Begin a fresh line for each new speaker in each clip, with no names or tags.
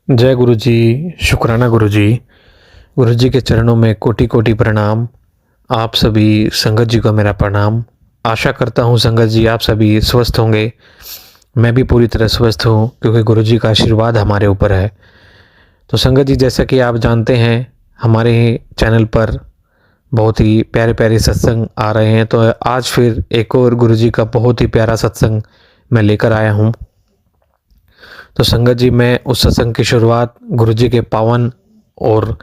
जय गुरु जी। शुक्राना गुरु जी। गुरु जी के चरणों में कोटि कोटि प्रणाम। आप सभी संगत जी को मेरा प्रणाम। आशा करता हूँ संगत जी आप सभी स्वस्थ होंगे। मैं भी पूरी तरह स्वस्थ हूँ क्योंकि गुरु जी का आशीर्वाद हमारे ऊपर है। तो संगत जी जैसा कि आप जानते हैं हमारे चैनल पर बहुत ही प्यारे प्यारे सत्संग आ रहे हैं। तो आज फिर एक और गुरु जी का बहुत ही प्यारा सत्संग मैं लेकर आया हूँ। तो संगत जी मैं उस सत्संग की शुरुआत गुरु जी के पावन और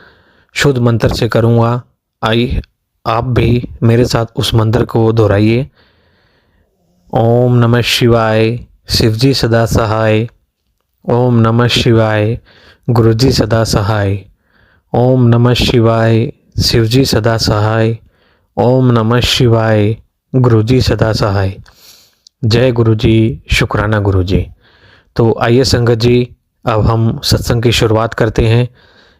शुद्ध मंत्र से करूँगा। आइए आप भी मेरे साथ उस मंत्र को दोहराइए। ओम नमः शिवाय, शिवजी सदा सहाय। ओम नमः शिवाय, गुरुजी सदा सहाय। ओम नमः शिवाय, शिवजी सदा सहाय। ओम नमः शिवाय, गुरुजी सदा सहाय। जय गुरु जी। शुक्राना गुरु जी। तो आइए संगत जी अब हम सत्संग की शुरुआत करते हैं।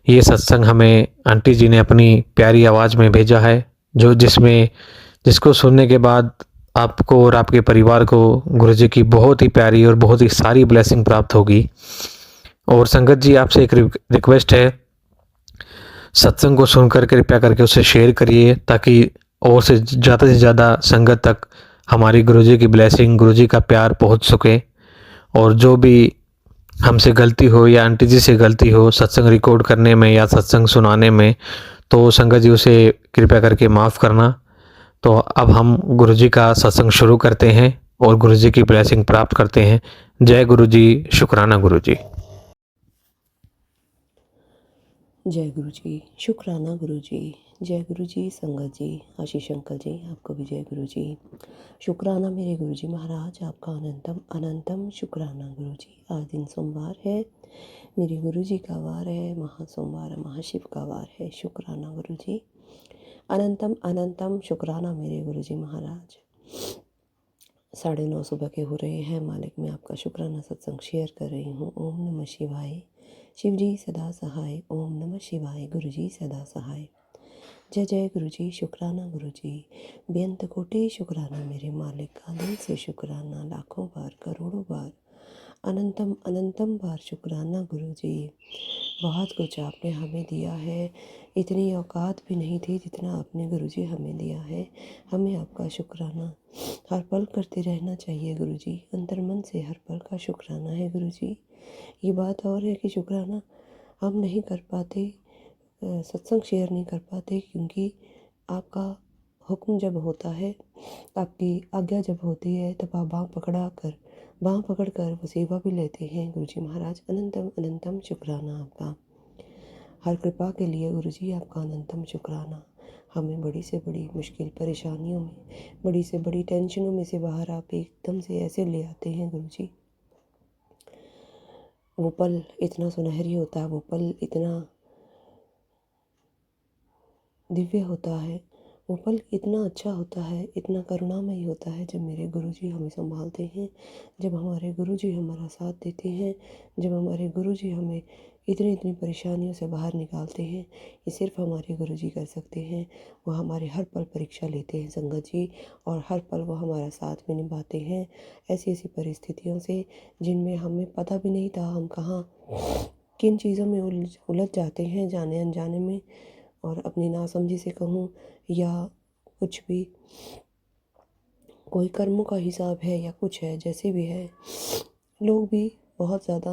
ये सत्संग हमें आंटी जी ने अपनी प्यारी आवाज़ में भेजा है जिसको सुनने के बाद आपको और आपके परिवार को गुरु जी की बहुत ही प्यारी और बहुत ही सारी ब्लेसिंग प्राप्त होगी। और संगत जी आपसे एक रिक्वेस्ट है, सत्संग को सुनकर कृपया करके उसे शेयर करिए ताकि और से ज़्यादा संगत तक हमारी गुरु जी की ब्लेसिंग, गुरु जी का प्यार पहुँच सके। और जो भी हमसे गलती हो या आंटी जी से गलती हो सत्संग रिकॉर्ड करने में या सत्संग सुनाने में, तो संगत जी उसे कृपया करके माफ़ करना। तो अब हम गुरु जी का सत्संग शुरू करते हैं और गुरु जी की ब्लेसिंग प्राप्त करते हैं। जय गुरु जी। शुक्राना गुरु जी।
जय गुरु जी। शुक्राना गुरु जी। जय गुरु जी। संगत जी, आशीष अंकल जी, आपको भी जय गुरु जी। शुक्राना मेरे गुरु जी महाराज, आपका अनंतम अनंतम शुक्राना गुरु जी। आज दिन सोमवार है, मेरे गुरु जी का वार है, महासोमवार महाशिव का वार है। शुक्राना गुरु जी। अनंतम अनंतम शुक्राना मेरे गुरु जी महाराज। 9:30 सुबह के हो रहे हैं। मालिक मैं आपका शुक्राना सत्संग शेयर कर रही हूँ। ओम नमः शिवाय, शिव जी सदा सहाय। ओम नमः शिवाय, गुरु जी सदा सहाय। जय जय गुरु जी। शुक्राना गुरु जी। बेअंत कोटि शुक्राना मेरे मालिक का, दिल से शुक्राना, लाखों बार करोड़ों बार अनंतम अनंतम बार शुक्राना गुरु जी। बहुत कुछ आपने हमें दिया है, इतनी औकात भी नहीं थी जितना आपने गुरु जी हमें दिया है। हमें आपका शुक्राना हर पल करते रहना चाहिए गुरु जी। अंतर मन से हर पल का शुक्राना है गुरु जी। ये बात और है कि शुक्राना हम नहीं कर पाते, सत्संग शेयर नहीं कर पाते, क्योंकि आपका हुक्म जब होता है, आपकी आज्ञा जब होती है, तब आप बाँह पकड़ कर वो सेवा भी लेते हैं गुरु जी महाराज। अनंतम अनंतम शुक्राना आपका। हर कृपा के लिए गुरु जी आपका अनंतम शुक्राना। हमें बड़ी से बड़ी मुश्किल परेशानियों में, बड़ी से बड़ी टेंशनों में से बाहर आप एकदम से ऐसे ले आते हैं गुरु जी। वो पल इतना सुनहरी होता है, वो पल इतना दिव्य होता है, वो पल इतना अच्छा होता है, इतना करुणामयी होता है जब मेरे गुरुजी हमें संभालते हैं, जब हमारे गुरुजी हमारा साथ देते हैं, जब हमारे गुरुजी हमें इतनी इतनी परेशानियों से बाहर निकालते हैं। ये सिर्फ हमारे गुरुजी कर सकते हैं। वो हमारे हर पल परीक्षा लेते हैं संगत जी, और हर पल वो हमारा साथ में निभाते हैं ऐसी ऐसी परिस्थितियों से जिनमें हमें पता भी नहीं था हम कहाँ किन चीज़ों में उलझ जाते हैं जाने अनजाने में। और अपनी नासमझी से कहूँ या कुछ भी, कोई कर्मों का हिसाब है या कुछ है, जैसे भी है, लोग भी बहुत ज़्यादा,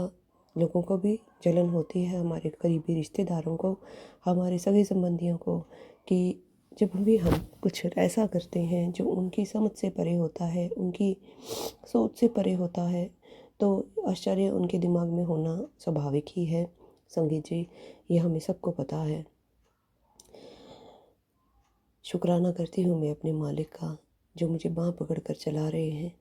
लोगों को भी जलन होती है, हमारे करीबी रिश्तेदारों को, हमारे सगे संबंधियों को, कि जब भी हम कुछ ऐसा करते हैं जो उनकी समझ से परे होता है, उनकी सोच से परे होता है, तो आश्चर्य उनके दिमाग में होना स्वाभाविक ही है संगीत जी, ये हमें सबको पता है। शुक्राना करती हूँ मैं अपने मालिक का, जो मुझे बाँह पकड़ कर चला रहे हैं,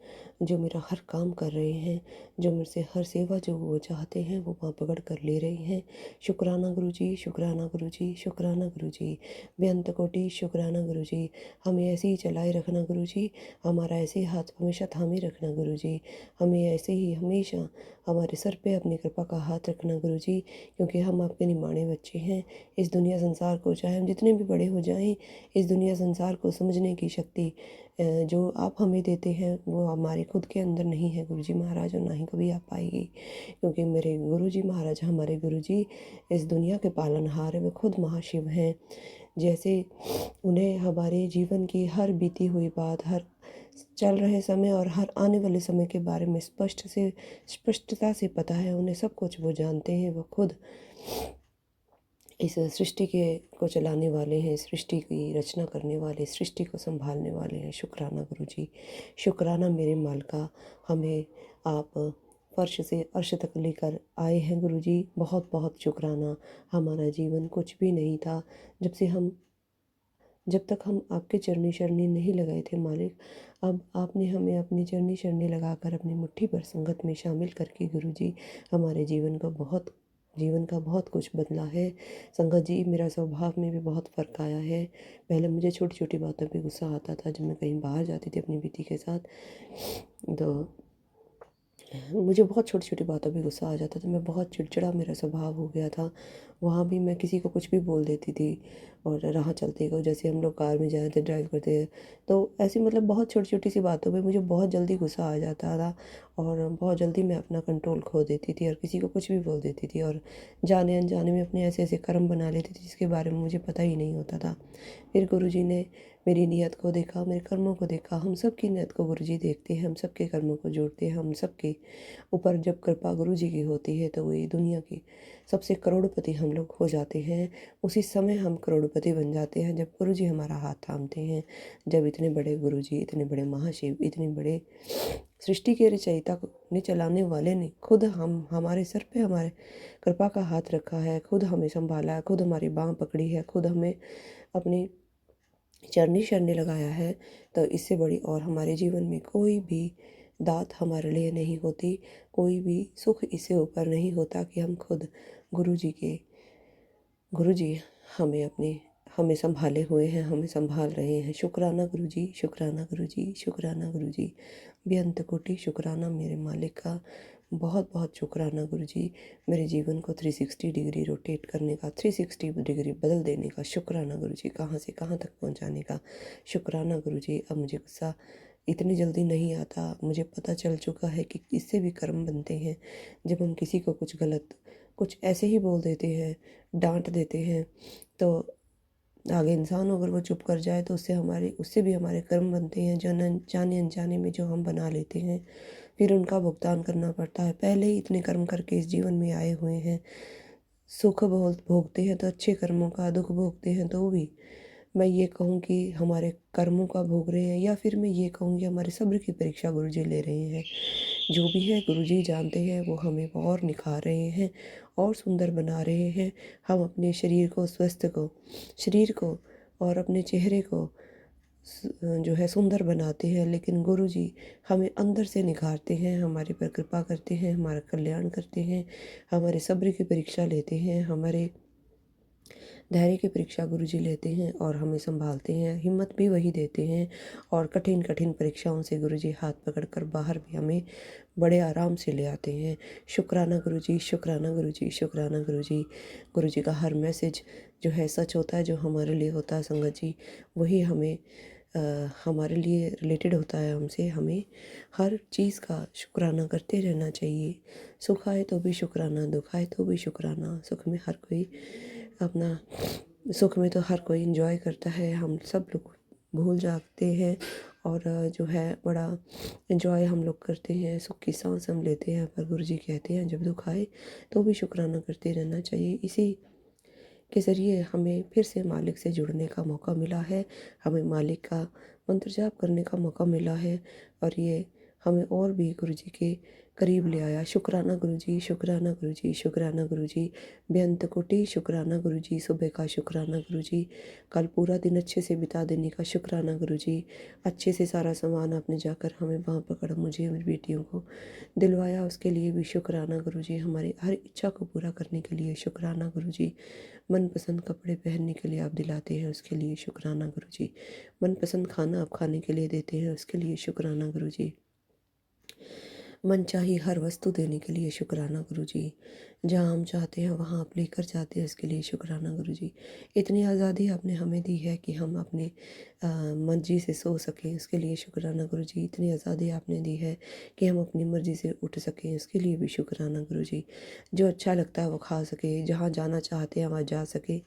जो मेरा हर काम कर रहे हैं, जो मेरे से हर सेवा जो वो चाहते हैं वो बाँह पकड़ कर ले रहे हैं। शुक्राना गुरु जी। शुक्राना गुरु जी। शुक्राना गुरु जी। बेअंत कोटि शुक्राना गुरु जी। हमें ऐसे ही चलाए रखना गुरु जी, हमारा ऐसे ही हाथ हमेशा थामे रखना गुरु जी, हमें ऐसे ही हमेशा हमारे सर पे अपनी कृपा का हाथ रखना गुरु जी, क्योंकि हम आपके निमाणे बच्चे हैं। इस दुनिया संसार को चाहे हम जितने भी बड़े हो जाएं, इस दुनिया संसार को समझने की शक्ति जो आप हमें देते हैं वो हमारे खुद के अंदर नहीं है गुरुजी महाराज, और ना ही कभी आ पाएगी, क्योंकि मेरे गुरुजी महाराज, हमारे गुरुजी इस दुनिया के पालनहार हैं, वे खुद महाशिव हैं। जैसे उन्हें हमारे जीवन की हर बीती हुई बात, हर चल रहे समय और हर आने वाले समय के बारे में स्पष्टता से पता है, उन्हें सब कुछ वो जानते हैं। वो खुद इस सृष्टि के को चलाने वाले हैं, सृष्टि की रचना करने वाले, सृष्टि को संभालने वाले हैं। शुक्राना गुरुजी, शुक्राना मेरे मालिका, हमें आप फर्श से अर्श तक लेकर आए हैं गुरुजी। बहुत बहुत शुक्राना। हमारा जीवन कुछ भी नहीं था जब तक हम आपके चरनी शरणी नहीं लगाए थे मालिक। अब आपने हमें अपनी चरनी शरणी लगाकर अपनी मुट्ठी भर संगत में शामिल करके गुरुजी हमारे जीवन का बहुत कुछ बदला है। संगत जी, मेरा स्वभाव में भी बहुत फ़र्क आया है। पहले मुझे छोटी छोटी बातों पे गुस्सा आता था, जब मैं कहीं बाहर जाती थी अपनी बेटी के साथ, तो मुझे बहुत छोटी छोटी बातों पे गुस्सा आ जाता था। मैं बहुत चिड़चिड़ा मेरा स्वभाव हो गया था। वहाँ भी मैं किसी को कुछ भी बोल देती थी, और राह चलते को, जैसे हम लोग कार में जा रहे थे, ड्राइव करते थे, तो ऐसी मतलब बहुत छोटी छोटी सी बातों पे मुझे बहुत जल्दी गुस्सा आ जाता था, और बहुत जल्दी मैं अपना कंट्रोल खो देती थी और किसी को कुछ भी बोल देती थी, और जाने अनजाने में अपने ऐसे ऐसे कर्म बना लेती थी जिसके बारे में मुझे पता ही नहीं होता था। फिर गुरुजी ने मेरी नीयत को देखा, मेरे कर्मों को देखा। हम सब की नीयत को गुरुजी देखते हैं, हम सब के कर्मों को जोड़ते हैं। हम सब के ऊपर जब कृपा गुरुजी की होती है तो वही दुनिया की सबसे करोड़पति हम लोग हो जाते हैं। उसी समय हम करोड़पति बन जाते हैं जब गुरुजी हमारा हाथ थामते हैं। जब इतने बड़े गुरुजी, इतने बड़े महाशिव, इतने बड़े सृष्टि के रचयिता ने, चलाने वाले ने खुद हमारे सर पे हमारे कृपा का हाथ रखा है, खुद हमें संभाला है, खुद हमारी बाँह पकड़ी है, खुद हमें अपनी चरनी शरणी लगाया है, तो इससे बड़ी और हमारे जीवन में कोई भी दात हमारे लिए नहीं होती। कोई भी सुख इससे ऊपर नहीं होता कि हम खुद गुरुजी हमें संभाले हुए हैं, हमें संभाल रहे हैं। शुक्राना गुरुजी, शुक्राना गुरुजी, शुक्राना गुरुजी। बेअंत कोटि शुक्राना मेरे मालिक का। बहुत बहुत शुक्राना गुरुजी, मेरे जीवन को 360 डिग्री रोटेट करने का, 360 डिग्री बदल देने का। शुक्राना गुरुजी, कहाँ से कहाँ तक पहुँचाने का। शुक्राना गुरुजी। अब मुझे गुस्सा इतनी जल्दी नहीं आता। मुझे पता चल चुका है कि इससे भी कर्म बनते हैं। जब हम किसी को कुछ ऐसे ही बोल देते हैं, डांट देते हैं, तो आगे इंसान अगर वो चुप कर जाए तो उससे भी हमारे कर्म बनते हैं, जाने अनजाने में जो हम बना लेते हैं, फिर उनका भुगतान करना पड़ता है। पहले ही इतने कर्म करके इस जीवन में आए हुए हैं, सुख बहुत भोगते हैं तो अच्छे कर्मों का, दुख भोगते हैं तो भी मैं ये कहूँ कि हमारे कर्मों का भोग रहे हैं, या फिर मैं ये कहूँ कि हमारे सब्र की परीक्षा गुरुजी ले रहे हैं। जो भी है गुरुजी जानते हैं, वो हमें और निखार रहे हैं और सुंदर बना रहे हैं। हम अपने शरीर को और अपने चेहरे को जो है सुंदर बनाते हैं, लेकिन गुरुजी हमें अंदर से निखारते हैं, हमारे पर कृपा करते हैं, हमारा कल्याण करते हैं, हमारे सब्र की परीक्षा लेते हैं, हमारे धैर्य की परीक्षा गुरुजी लेते हैं और हमें संभालते हैं। हिम्मत भी वही देते हैं, और कठिन कठिन परीक्षाओं से गुरुजी हाथ पकड़कर बाहर भी हमें बड़े आराम से ले आते हैं। शुक्राना गुरुजी, शुक्राना गुरुजी, शुक्राना गुरुजी। गुरुजी का हर मैसेज जो है सच होता है, जो हमारे लिए होता है संगत जी, वही हमारे लिए रिलेटेड होता है हमसे। हमें हर चीज़ का शुक्राना करते रहना चाहिए। सुख आए तो भी शुक्राना, दुख आए तो भी शुक्राना। सुख में तो हर कोई इंजॉय करता है, हम सब लोग भूल जाते हैं, और जो है बड़ा इंजॉय हम लोग करते हैं, सुख की सांस हम लेते हैं। पर गुरुजी कहते हैं जब दुख आए तो भी शुक्राना करते रहना चाहिए। इसी के ज़रिए हमें फिर से मालिक से जुड़ने का मौका मिला है, हमें मालिक का मंत्र जाप करने का मौका मिला है, और ये हमें और भी गुरुजी के करीब ले आया। शुक्राना गुरुजी, शुक्राना गुरुजी, शुक्राना गुरुजी। बेअंत कोटि शुक्राना गुरुजी। सुबह का शुक्राना गुरुजी, कल पूरा दिन अच्छे से बिता देने का शुक्राना गुरुजी। अच्छे से सारा सामान आपने जाकर हमें वहाँ पकड़ मुझे मेरी बेटियों को दिलवाया, उसके लिए भी शुक्राना गुरुजी। हमारी हर इच्छा को पूरा करने के लिए शुक्राना गुरुजी। मनपसंद कपड़े पहनने के लिए आप दिलाते हैं, उसके लिए शुक्राना गुरुजी। मनपसंद खाना आप खाने के लिए देते हैं, उसके लिए शुक्राना गुरुजी। मनचाही हर वस्तु देने के लिए शुक्राना गुरु जी। जहाँ हम चाहते हैं वहाँ आप लेकर जाते हैं, उसके लिए शुक्राना गुरु जी। इतनी आज़ादी आपने हमें दी है कि हम अपने मर्जी से सो सकें, उसके लिए शुक्राना गुरु जी। इतनी आज़ादी आपने दी है कि हम अपनी मर्जी से उठ सकें, उसके लिए भी शुक्राना गुरु जी। जो अच्छा लगता है वो खा सके, जहाँ जाना चाहते हैं वहाँ जा सके,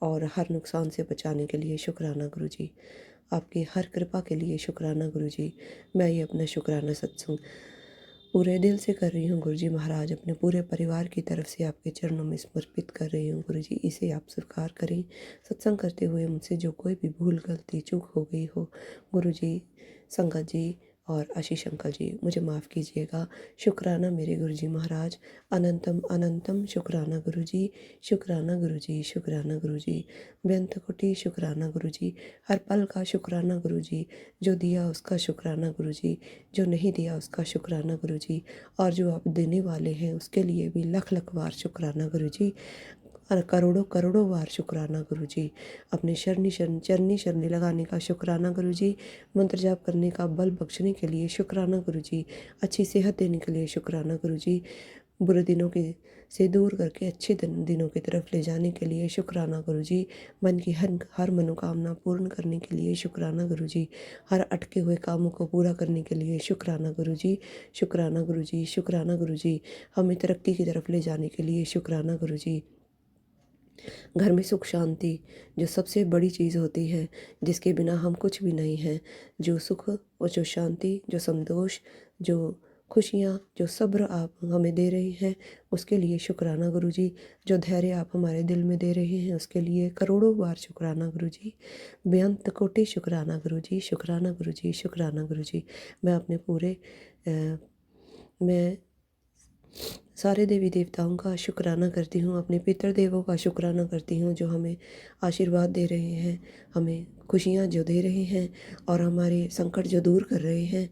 और हर नुकसान से बचाने के लिए शुक्राना गुरु जी। आपकी हर कृपा के लिए शुक्राना गुरु जी। मैं ये अपना शुक्राना सत्संग पूरे दिल से कर रही हूँ गुरु जी महाराज, अपने पूरे परिवार की तरफ से आपके चरणों में समर्पित कर रही हूँ गुरु जी। इसे आप स्वीकार करें। सत्संग करते हुए मुझसे जो कोई भी भूल गलती चूक हो गई हो गुरु जी, संगत जी और आशीष अंकल जी, मुझे माफ़ कीजिएगा। शुक्राना मेरे गुरु जी महाराज। अनंतम अनंतम शुक्राना गुरु जी, शुक्राना गुरु जी, शुक्राना गुरु जी। बेअंत कोटि शुक्राना गुरु जी। हर पल का शुक्राना गुरु जी। जो दिया उसका शुक्राना गुरु जी, जो नहीं दिया उसका शुक्राना गुरु जी, और जो आप देने वाले हैं उसके लिए भी लख लख बार शुक्राना गुरु जी, और करोड़ों करोड़ों बार शुक्राना गुरु जी। अपने चरनी शरणी लगाने का शुक्राना गुरु जी। मंत्र जाप करने का बल बख्शने के लिए शुक्राना गुरु जी। अच्छी सेहत देने के लिए शुक्राना गुरु जी। बुरे दिनों के से दूर करके अच्छे दिनों की तरफ ले जाने के लिए शुक्राना गुरु जी। मन की हर मनोकामना पूर्ण करने के लिए शुक्राना गुरु जी। हर अटके हुए कामों को पूरा करने के लिए शुक्राना गुरु जी, शुक्राना गुरु जी, शुक्राना गुरु जी। हमें तरक्की की तरफ ले जाने के लिए शुक्राना गुरु जी। घर में सुख शांति जो सबसे बड़ी चीज़ होती है, जिसके बिना हम कुछ भी नहीं हैं, जो सुख और जो शांति, जो संतोष, जो खुशियाँ, जो सब्र आप हमें दे रहे हैं, उसके लिए शुक्राना गुरु जी। जो धैर्य आप हमारे दिल में दे रहे हैं, उसके लिए करोड़ों बार शुक्राना गुरु जी। बेअंत कोटि शुक्राना गुरु जी, शुक्राना गुरु जी, शुक्राना गुरु जी। मैं अपने पूरे मैं सारे देवी देवताओं का शुक्राना करती हूँ, अपने पितृदेवों का शुक्राना करती हूँ, जो हमें आशीर्वाद दे रहे हैं, हमें खुशियाँ जो दे रहे हैं और हमारे संकट जो दूर कर रहे हैं।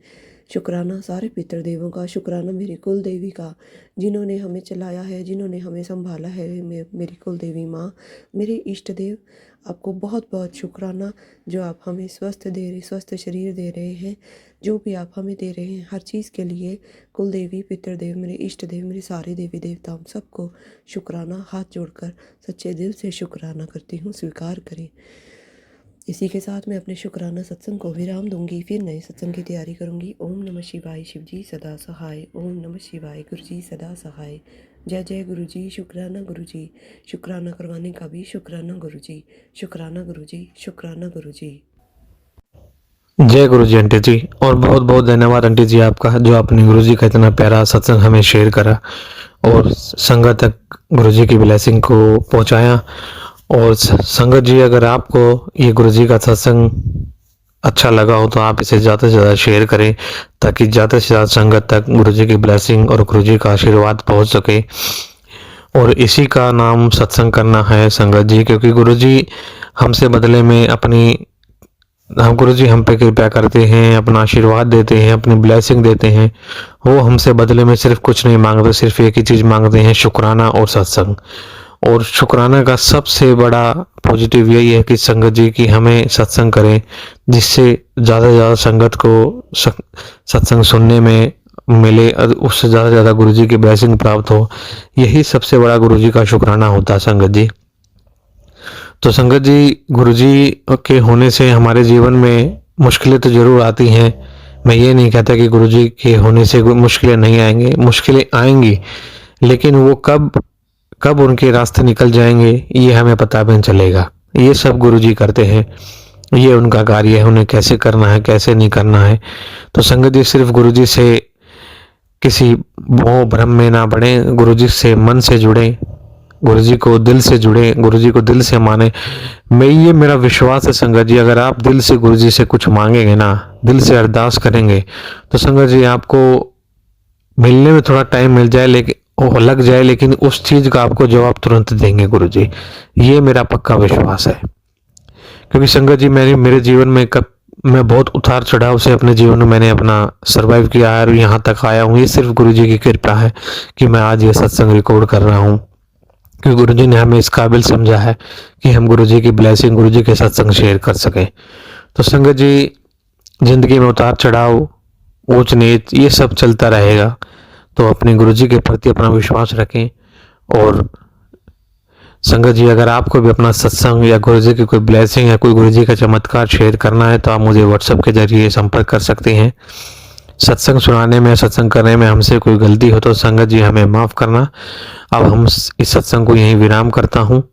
शुक्राना सारे पितृदेवों का, शुक्राना मेरी कुल देवी का, जिन्होंने हमें चलाया है, जिन्होंने हमें संभाला है। मेरी कुल देवी माँ, मेरे इष्ट देव, आपको बहुत बहुत शुक्राना, जो आप हमें स्वस्थ शरीर दे रहे हैं, जो भी आप हमें दे रहे हैं हर चीज़ के लिए। कुल देवी, पितृदेव, मेरे इष्ट देव, मेरे सारे देवी देवताओं सबको शुक्राना, हाथ जोड़कर सच्चे दिल से शुक्राना करती हूँ, स्वीकार करें। इसी के साथ मैं अपने शुक्राना सत्संग को विराम दूंगी, फिर नए सत्संग की तैयारी करूंगी। ओम नमः शिवाय, शिव जी सदा सहाय। ओम नमः शिवाय, गुरु जी सदा सहाय। जय जय गुरु जी, शुक्राना गुरु जी। शुक्राना करवाने का भी शुक्राना गुरु जी, शुक्राना गुरु जी, शुक्राना गुरु जी।
जय गुरु जी आंटी जी, और बहुत बहुत धन्यवाद आंटी जी आपका, जो आपने गुरु जी का इतना प्यारा सत्संग हमें शेयर करा और संगत तक गुरु जी की ब्लेसिंग को पहुंचाया। और संगत जी, अगर आपको ये गुरु जी का सत्संग अच्छा लगा हो तो आप इसे ज़्यादा से ज़्यादा शेयर करें, ताकि ज़्यादा से ज़्यादा संगत तक गुरु जी की ब्लेसिंग और गुरु जी का आशीर्वाद पहुंच सके। और इसी का नाम सत्संग करना है संगत जी, क्योंकि गुरु जी हमसे बदले में गुरु जी हम पे कृपया करते हैं, अपना आशीर्वाद देते हैं, अपनी ब्लेसिंग देते हैं। वो हमसे बदले में सिर्फ कुछ नहीं मांगते, सिर्फ एक ही चीज़ मांगते हैं, शुक्राना और सत्संग। और शुक्राना का सबसे बड़ा पॉजिटिव यही है कि संगत जी की हमें सत्संग करें, जिससे ज़्यादा से ज़्यादा संगत को सत्संग सुनने में मिले, उससे ज़्यादा से ज़्यादा गुरु जी की ब्लेसिंग प्राप्त हो। यही सबसे बड़ा गुरु जी का शुक्राना होता है संगत जी। तो संगत जी, गुरु जी के होने से हमारे जीवन में मुश्किलें तो ज़रूर आती हैं। मैं ये नहीं कहता कि गुरु जी के होने से मुश्किलें नहीं आएंगी, मुश्किलें आएंगी, लेकिन वो कब उनके रास्ते निकल जाएंगे ये हमें पता भी नहीं चलेगा। ये सब गुरु जी करते हैं, ये उनका कार्य है, उन्हें कैसे करना है, कैसे नहीं करना है। तो संगत जी, सिर्फ गुरु जी से किसी मोह भ्रम में ना पड़े, गुरु जी से मन से जुड़े, गुरु जी को दिल से जुड़े, गुरु जी को दिल से माने। ये मेरा विश्वास है संगत जी, अगर आप दिल से गुरु जी से कुछ मांगेंगे ना, दिल से अरदास करेंगे, तो संगत जी आपको मिलने में थोड़ा टाइम मिल जाए, लेकिन लग जाए, लेकिन उस चीज़ का आपको जवाब तुरंत देंगे गुरु जी। ये मेरा पक्का विश्वास है। क्योंकि संगत जी, मेरे जीवन में मैं बहुत उतार चढ़ाव से अपने जीवन में मैंने अपना सर्वाइव किया है और यहाँ तक आया हूँ। ये सिर्फ गुरु जी की कृपा है कि मैं आज ये सत्संग रिकॉर्ड कर रहा हूँ, क्योंकि गुरु जी ने हमें इस काबिल समझा है कि हम गुरु जी की ब्लेसिंग, गुरु जी के सत्संग शेयर कर सकें। तो संगत जी, जिंदगी में उतार चढ़ाव ऊंच नीच ये सब चलता रहेगा। तो अपने गुरुजी के प्रति अपना विश्वास रखें। और संगत जी, अगर आपको भी अपना सत्संग या गुरुजी की कोई ब्लेसिंग या कोई गुरुजी का चमत्कार शेयर करना है तो आप मुझे व्हाट्सएप के जरिए संपर्क कर सकते हैं। सत्संग सुनाने में, सत्संग करने में हमसे कोई गलती हो तो संगत जी हमें माफ़ करना। अब हम इस सत्संग को यहीं विराम करता हूँ।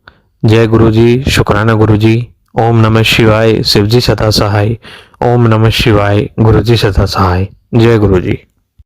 जय गुरु जी, शुक्राना गुरु जी। ओम नमः शिवाय, शिव जी सदा सहाय। ओम नमः शिवाय, गुरु जी सदा सहाय। जय गुरु जी।